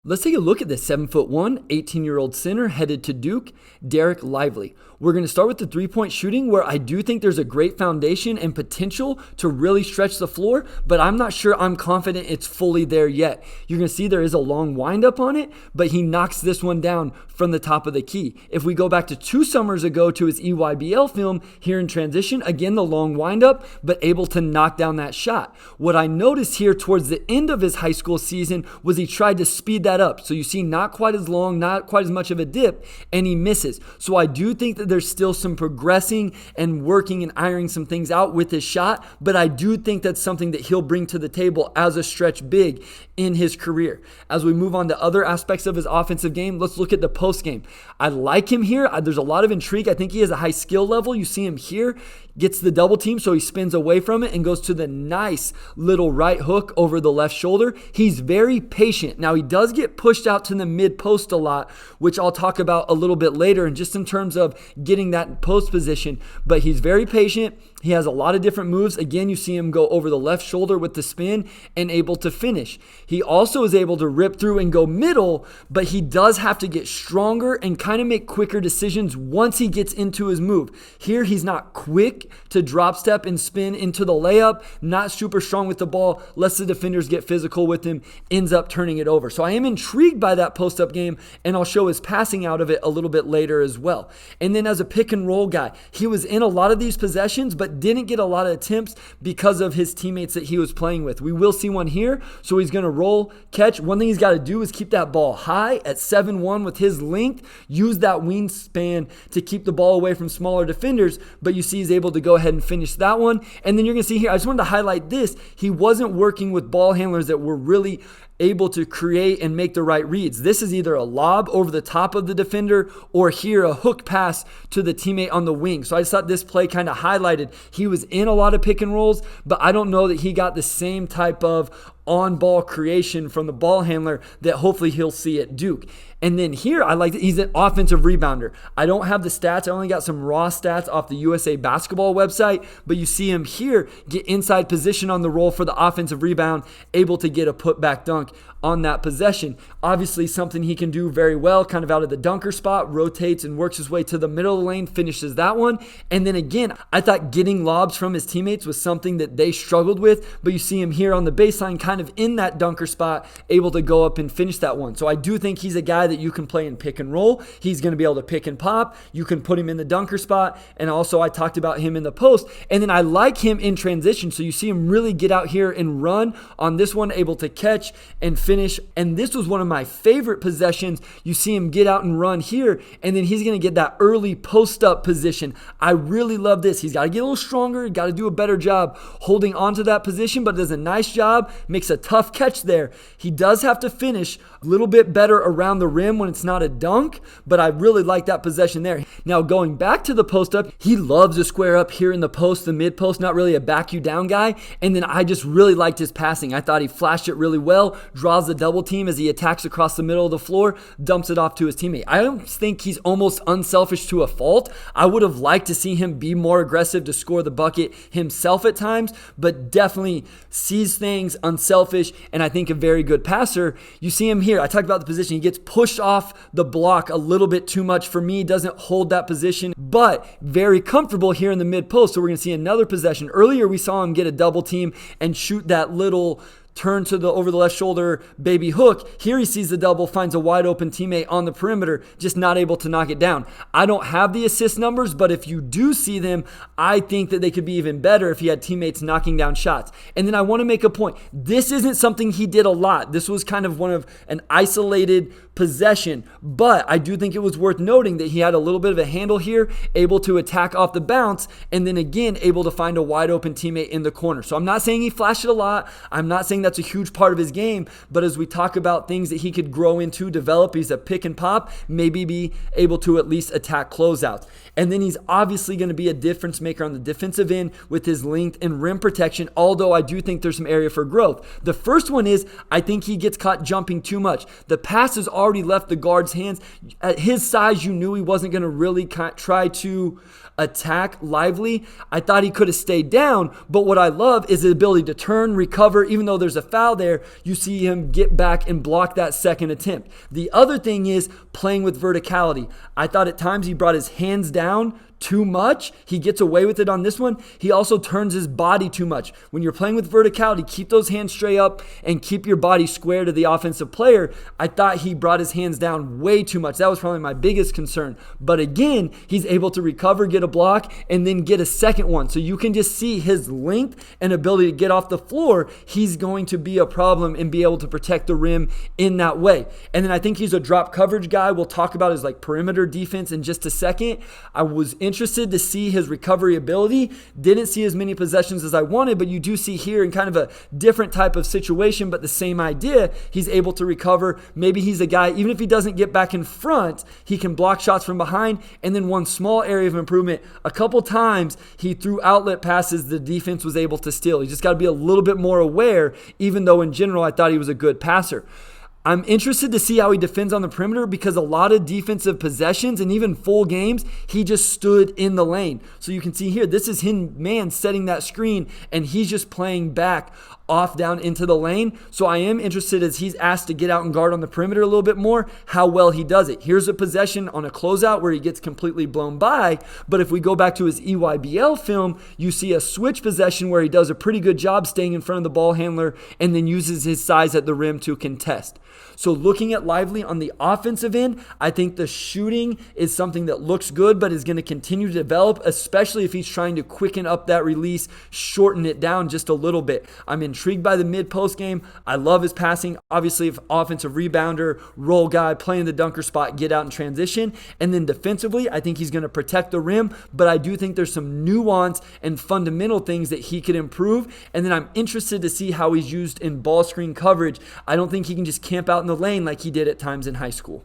Let's take a look at this 7'1", 18-year-old center headed to Duke, Dereck Lively. We're going to start with the three-point shooting, where I do think there's a great foundation and potential to really stretch the floor, but I'm not sure I'm confident it's fully there yet. You're going to see there is a long windup on it, but he knocks this one down from the top of the key. If we go back to 2 summers ago to his EYBL film here in transition, again, the long windup, but able to knock down that shot. What I noticed here towards the end of his high school season was he tried to speed that up. So you see not quite as long, not quite as much of a dip, and he misses. So I do think that there's still some progressing and working and ironing some things out with his shot, but I do think that's something that he'll bring to the table as a stretch big in his career. As we move on to other aspects of his offensive game, let's look at the post game. I like him here. There's a lot of intrigue. I think he has a high skill level. You see him here, gets the double team, so he spins away from it and goes to the nice little right hook over the left shoulder. He's very patient. Now, he does get pushed out to the mid post a lot, which I'll talk about a little bit later, and just in terms of getting that post position, but he's very patient. He has a lot of different moves. Again, you see him go over the left shoulder with the spin and able to finish. He also is able to rip through and go middle, but he does have to get stronger and kind of make quicker decisions once he gets into his move. Here, he's not quick to drop step and spin into the layup, not super strong with the ball, lets the defenders get physical with him, ends up turning it over. So I am intrigued by that post-up game, and I'll show his passing out of it a little bit later as well. And then as a pick and roll guy, he was in a lot of these possessions, but didn't get a lot of attempts because of his teammates that he was playing with. We will see one here, so he's going to roll, catch. One thing he's got to do is keep that ball high at 7'1" with his length, use that wingspan to keep the ball away from smaller defenders, but you see he's able to go ahead and finish that one. And then you're going to see here, I just wanted to highlight this. He wasn't working with ball handlers that were really able to create and make the right reads. This is either a lob over the top of the defender or here a hook pass to the teammate on the wing. So I just thought this play kind of highlighted he was in a lot of pick and rolls, but I don't know that he got the same type of on-ball creation from the ball handler that hopefully he'll see at Duke. And then here, I like that he's an offensive rebounder. I don't have the stats. I only got some raw stats off the USA Basketball website, but you see him here get inside position on the roll for the offensive rebound, able to get a putback dunk on that possession. Obviously something he can do very well, kind of out of the dunker spot, rotates and works his way to the middle of the lane, finishes that one. And then again, I thought getting lobs from his teammates was something that they struggled with, but you see him here on the baseline, kind of in that dunker spot, able to go up and finish that one. So I do think he's a guy that you can play in pick and roll. He's going to be able to pick and pop. You can put him in the dunker spot. And also I talked about him in the post. And then I like him in transition. So you see him really get out here and run on this one, able to catch and finish. And this was one of my favorite possessions. You see him get out and run here, and then he's going to get that early post-up position. I really love this. He's got to get a little stronger, got to do a better job holding onto that position, but does a nice job, makes a tough catch there. He does have to finish a little bit better around the rim when it's not a dunk, but I really like that possession there. Now going back to the post-up, he loves to square up here in the post, the mid-post, not really a back-you-down guy, and then I just really liked his passing. I thought he flashed it really well, draws the double team as he attacks across the middle of the floor, dumps it off to his teammate. I don't think he's almost unselfish to a fault. I would have liked to see him be more aggressive to score the bucket himself at times, but definitely sees things, unselfish, and I think a very good passer. You see him here. I talked about the position. He gets pushed off the block a little bit too much for me. Doesn't hold that position, but very comfortable here in the mid post. So we're going to see another possession. Earlier we saw him get a double team and shoot that little turn to the over the left shoulder baby hook. Here he sees the double, finds a wide open teammate on the perimeter, just not able to knock it down. I don't have the assist numbers, but if you do see them, I think that they could be even better if he had teammates knocking down shots. And then I want to make a point. This isn't something he did a lot. This was kind of one of an isolated possession, but I do think it was worth noting that he had a little bit of a handle here, able to attack off the bounce, and then again, able to find a wide open teammate in the corner. So I'm not saying he flashed it a lot. I'm not saying that's a huge part of his game, but as we talk about things that he could grow into, develop, he's a pick and pop, maybe be able to at least attack closeouts. And then he's obviously going to be a difference maker on the defensive end with his length and rim protection, although I do think there's some area for growth. The first one is I think he gets caught jumping too much. The passes are already left the guard's hands. At his size, you knew he wasn't going to really try to attack Lively. I thought he could have stayed down, but what I love is his ability to turn, recover. Even though there's a foul there, you see him get back and block that second attempt. The other thing is playing with verticality. I thought at times he brought his hands down too much. He gets away with it on this one. He also turns his body too much. When you're playing with verticality, keep those hands straight up and keep your body square to the offensive player. I thought he brought his hands down way too much. That was probably my biggest concern. But again, he's able to recover, get a block, and then get a second one. So you can just see his length and ability to get off the floor. He's going to be a problem and be able to protect the rim in that way. And then I think he's a drop coverage guy. We'll talk about his perimeter defense in just a second. I was interested to see his recovery ability. Didn't see as many possessions as I wanted, but you do see here in kind of a different type of situation, but the same idea. He's able to recover. Maybe he's a guy, even if he doesn't get back in front, he can block shots from behind. And then one small area of improvement, a couple times he threw outlet passes the defense was able to steal. He just got to be a little bit more aware, even though in general I thought he was a good passer. I'm interested to see how he defends on the perimeter because a lot of defensive possessions and even full games, he just stood in the lane. So you can see here, this is him, man, setting that screen, and he's just playing back off down into the lane. So I am interested as he's asked to get out and guard on the perimeter a little bit more, how well he does it. Here's a possession on a closeout where he gets completely blown by. But if we go back to his EYBL film, you see a switch possession where he does a pretty good job staying in front of the ball handler and then uses his size at the rim to contest. So looking at Lively on the offensive end, I think the shooting is something that looks good, but is going to continue to develop, especially if he's trying to quicken up that release, shorten it down just a little bit. I'm intrigued by the mid-post game. I love his passing. Obviously, offensive rebounder, role guy, playing the dunker spot, get out in transition. And then defensively, I think he's going to protect the rim, but I do think there's some nuance and fundamental things that he could improve. And then I'm interested to see how he's used in ball screen coverage. I don't think he can just camp out in the lane like he did at times in high school.